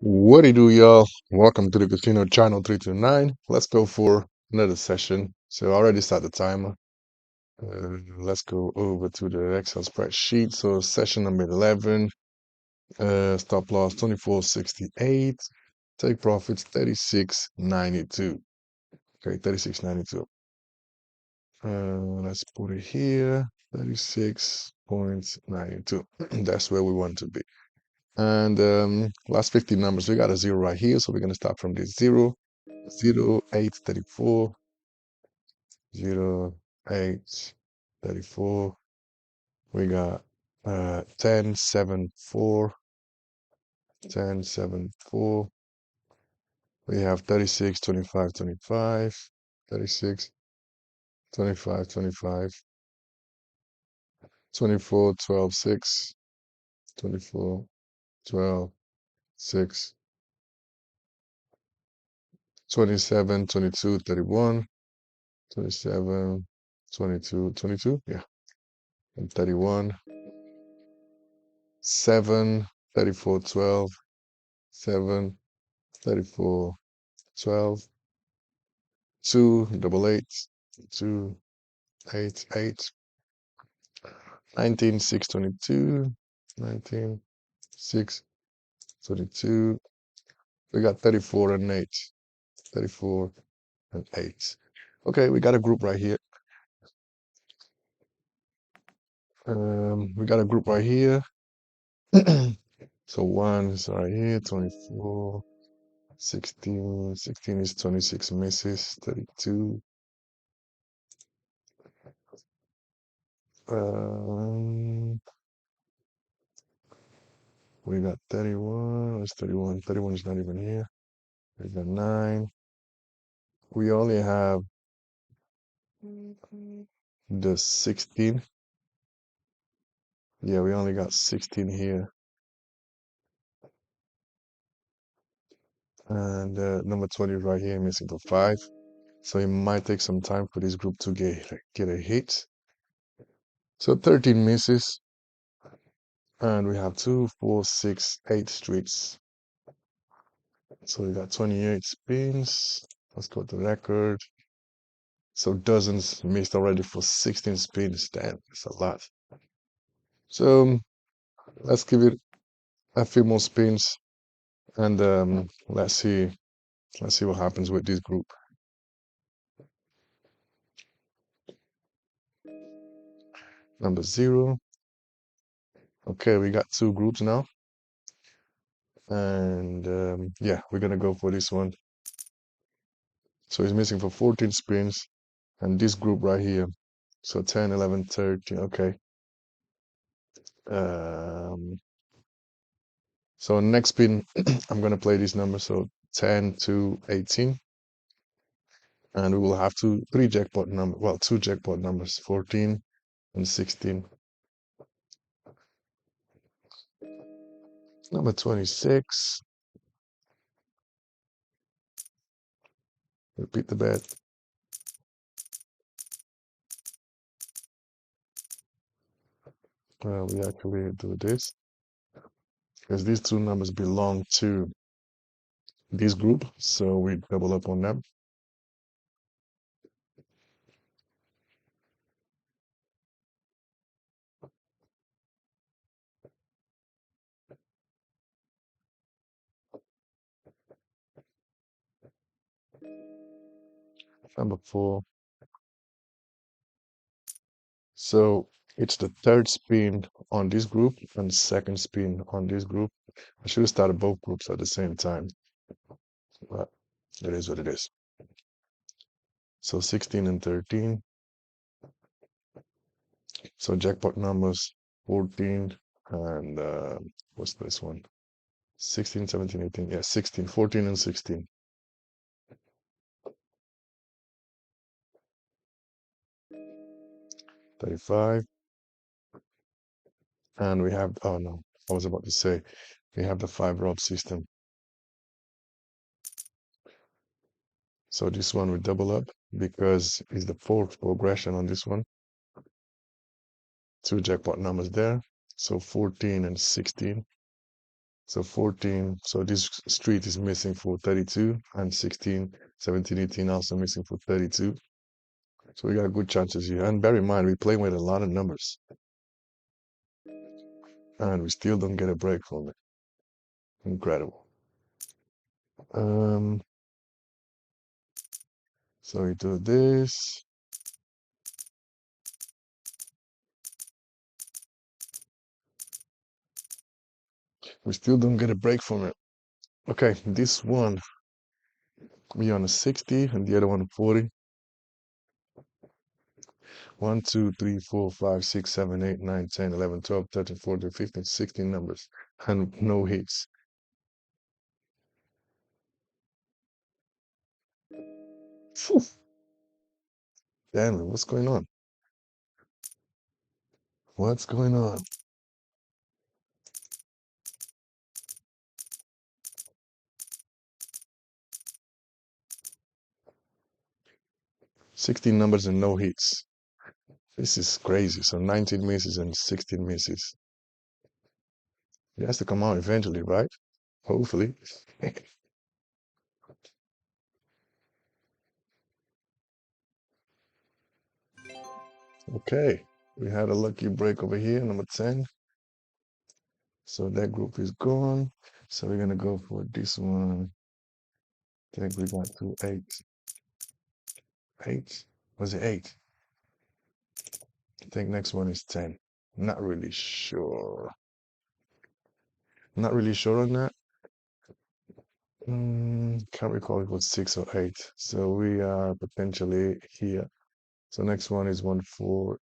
What do you do, y'all? Welcome to the Casino Channel 329. Let's go for another session. So I already start the timer. Let's go over to the Excel spreadsheet. So session number 11, stop loss 24.68, take profits 36.92. Okay, 36.92. Let's put it here, 36.92. That's where we want to be. And last 15 numbers, we got a zero right here. So we're going to start from this zero. 0834, 0834. We got 1074, 1074. We have 36, 25, 25, 36, 25, 25, 24, 12, 6, 24, 12, 6, 27, 22, 31, 27, 22, 22, yeah, and 31, 7, 34, 12, 7, 34, 12, 2, double eight, 2, 8, 8, 19, 6, 22, 19, 6, 22. We got 34 and 8, 34 and 8. Okay, we got a group right here. We got a group right here. So 1 is right here, 24, 16, 16 is 26 misses, 32. We got 31. What's 31? 31 is not even here. We got 9. We only have the 16. Yeah, we only got 16 here. And number 20 is right here, missing the 5. So it might take some time for this group to get a hit. So 13 misses. And we have 2, 4, 6, 8 streets. So we got 28 spins. Let's go to the record. So dozens missed already for 16 spins. Damn, that's a lot. So let's give it a few more spins and let's see what happens with this group. Number 0. Okay, we got 2 groups now. And yeah, we're gonna go for this one. So he's missing for 14 spins. And this group right here. So 10, 11, 13. Okay. Um, so next spin, I'm gonna play this number. So 10 to 18. And we will have three jackpot number. Well, 2 jackpot numbers, 14 and 16. Number 26. Repeat the bet. We actually do this because these 2 numbers belong to this group, so we double up on them. Number 4. So it's the third spin on this group and second spin on this group. I should have started both groups at the same time, but it is what it is. So 16 and 13. So jackpot numbers 14 and what's this one? 16, 17, 18. Yeah, 16, 14 and 16. 35. And we have, oh no, I was about to say, we have the 5 rob system. So this one will double up because it's the 4th progression on this one. 2 jackpot numbers there. So 14 and 16. So 14, so this street is missing for 32, and 16, 17, 18 also missing for 32. So we got good chances here. And bear in mind, we play with a lot of numbers, and we still don't get a break from it. Incredible. Um, so we do this. We still don't get a break from it. Okay, this one, we on a 60, and the other one 40. 1, 2, 3, 4, 5, 6, 7, 8, 9, 10, 11, 12, 13, 14, 15, 16 numbers, and no hits. Phew. Damn it, what's going on? What's going on? 16 numbers and no hits. This is crazy. So 19 misses and 16 misses. It has to come out eventually, right? Hopefully. Okay, we had a lucky break over here, number 10. So that group is gone. So we're gonna go for this one. I think we got to 8. 8? Was it 8? I think next one is 10. Not really sure. Not really sure on that. Can't recall if it was 6 or 8. So we are potentially here. So next one is 1, 4.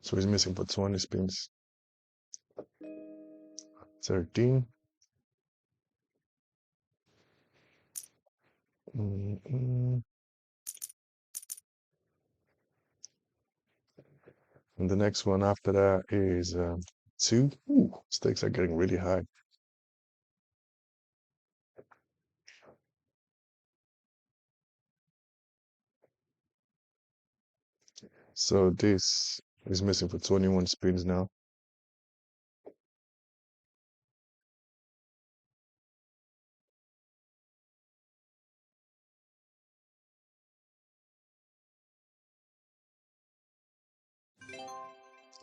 So he's missing for 20 spins. 13. Mm-mm. And the next one after that is 2. Ooh, stakes are getting really high. So this is missing for 21 spins now.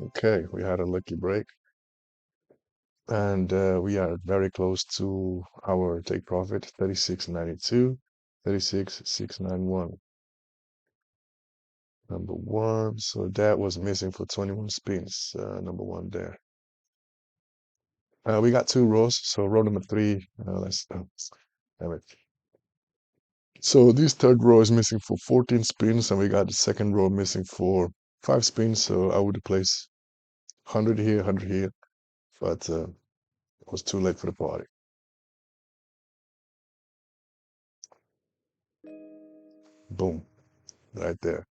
Okay, we had a lucky break. And we are very close to our take profit, 36.92, 36.691. Number one, so that was missing for 21 spins, number one there. We got 2 rows, so row number 3, damn it. So this third row is missing for 14 spins, and we got the second row missing for 5 spins, so I would place 100 here, 100 here, but it was too late for the party. Boom, right there.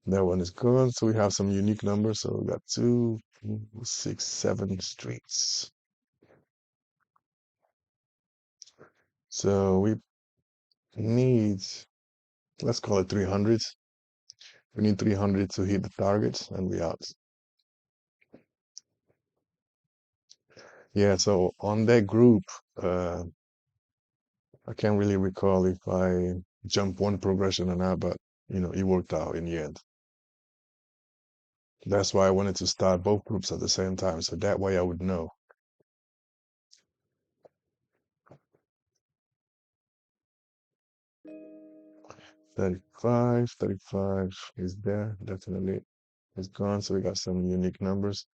That one is gone. So we have some unique numbers. So we got 2, 6, 7 streets. So we need, let's call it 300. We need 300 to hit the target, and we out. Yeah, so on that group, I can't really recall if I jumped one progression or not, but it worked out in the end. That's why I wanted to start both groups at the same time, so that way I would know. 35 is there, definitely. It's gone, so we got some unique numbers.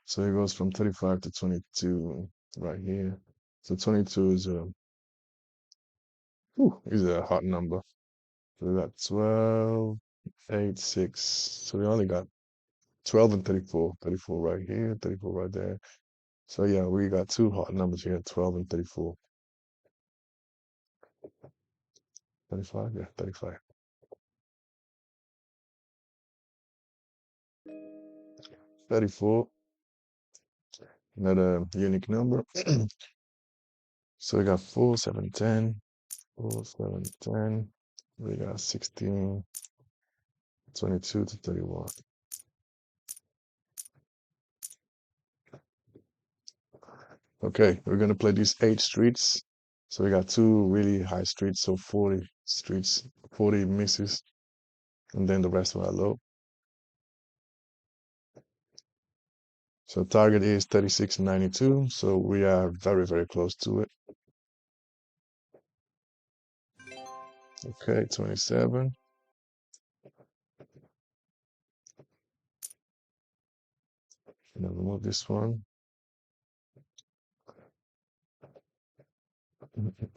So it goes from 35 to 22 right here. So 22 is a hot number. So we got 12, 8, 6. So we only got 12 and 34. 34 right here, 34 right there. So yeah, we got 2 hot numbers here, 12 and 34. 35? Yeah, 35. 34, another unique number. So we got 4, 7, 10. 4, 7, 10. We got 16, 22 to 31. Okay, we're gonna play these 8 streets. So we got two really high streets, so 40 streets, 40 misses, and then the rest are low. So target is 36.92, so we are very, very close to it. Okay, 27. Now remove this one.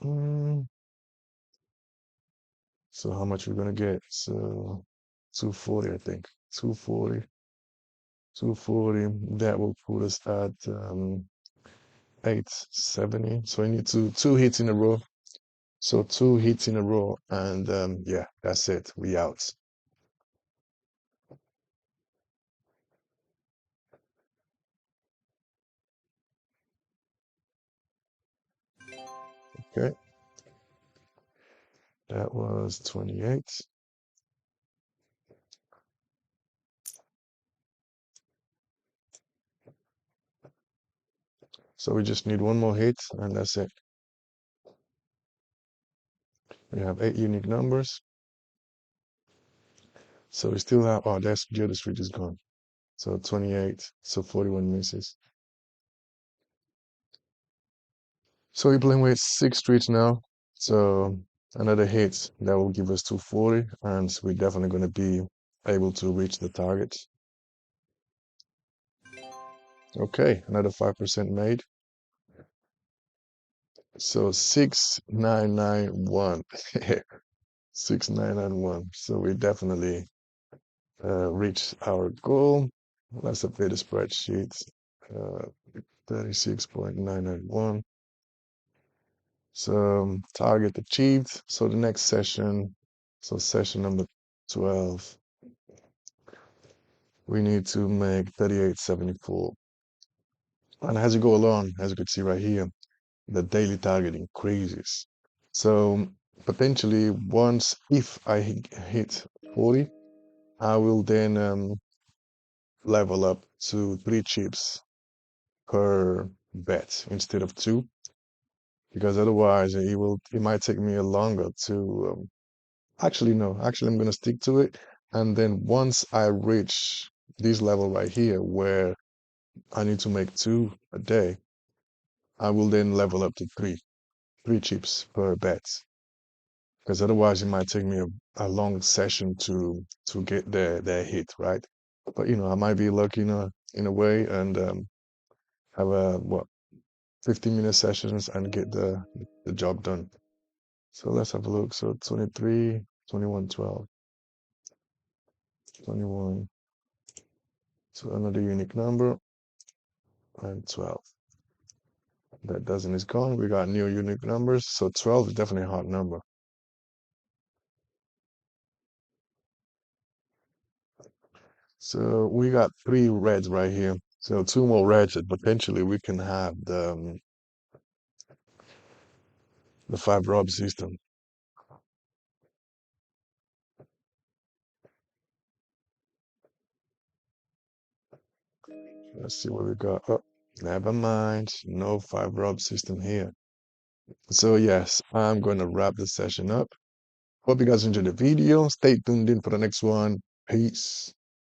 Mm. So how much we're gonna get? So 240, I think. 240. 240. That will put us at 870. So I need two hits in a row. So 2 hits in a row, and yeah, that's it. We out. Okay, that was 28. So we just need one more hit, and that's it. We have 8 unique numbers. So we still have, oh, that's the other street is gone. So 28, so 41 misses. So we're playing with 6 streets now. So another hit that will give us 240, and we're definitely going to be able to reach the target. Okay, another 5% made. So 6991. 6991. So we definitely reached our goal. Let's update the spreadsheet. 36.991. So target achieved. So the next session, so session number 12, we need to make 3874. And as you go along, as you can see right here, the daily target increases. So potentially once, if I hit 40, I will then level up to 3 chips per bet instead of two, because otherwise it might take me a longer to actually no, actually I'm gonna stick to it. And then once I reach this level right here where I need to make 2 a day, I will then level up to three chips per bet. Because otherwise it might take me a long session to get their hit, right? But I might be lucky in a way and have a what 15-minute sessions and get the job done. So let's have a look. So 23, 21, 12, 21. So another unique number and 12. That dozen is gone. We got new unique numbers. So 12 is definitely a hot number. So we got 3 reds right here. So 2 more reds, and potentially we can have the 5 rub system. Let's see what we got. Oh, never mind. No 5 rub system here. So yes, I'm going to wrap the session up. Hope you guys enjoyed the video. Stay tuned in for the next one. Peace.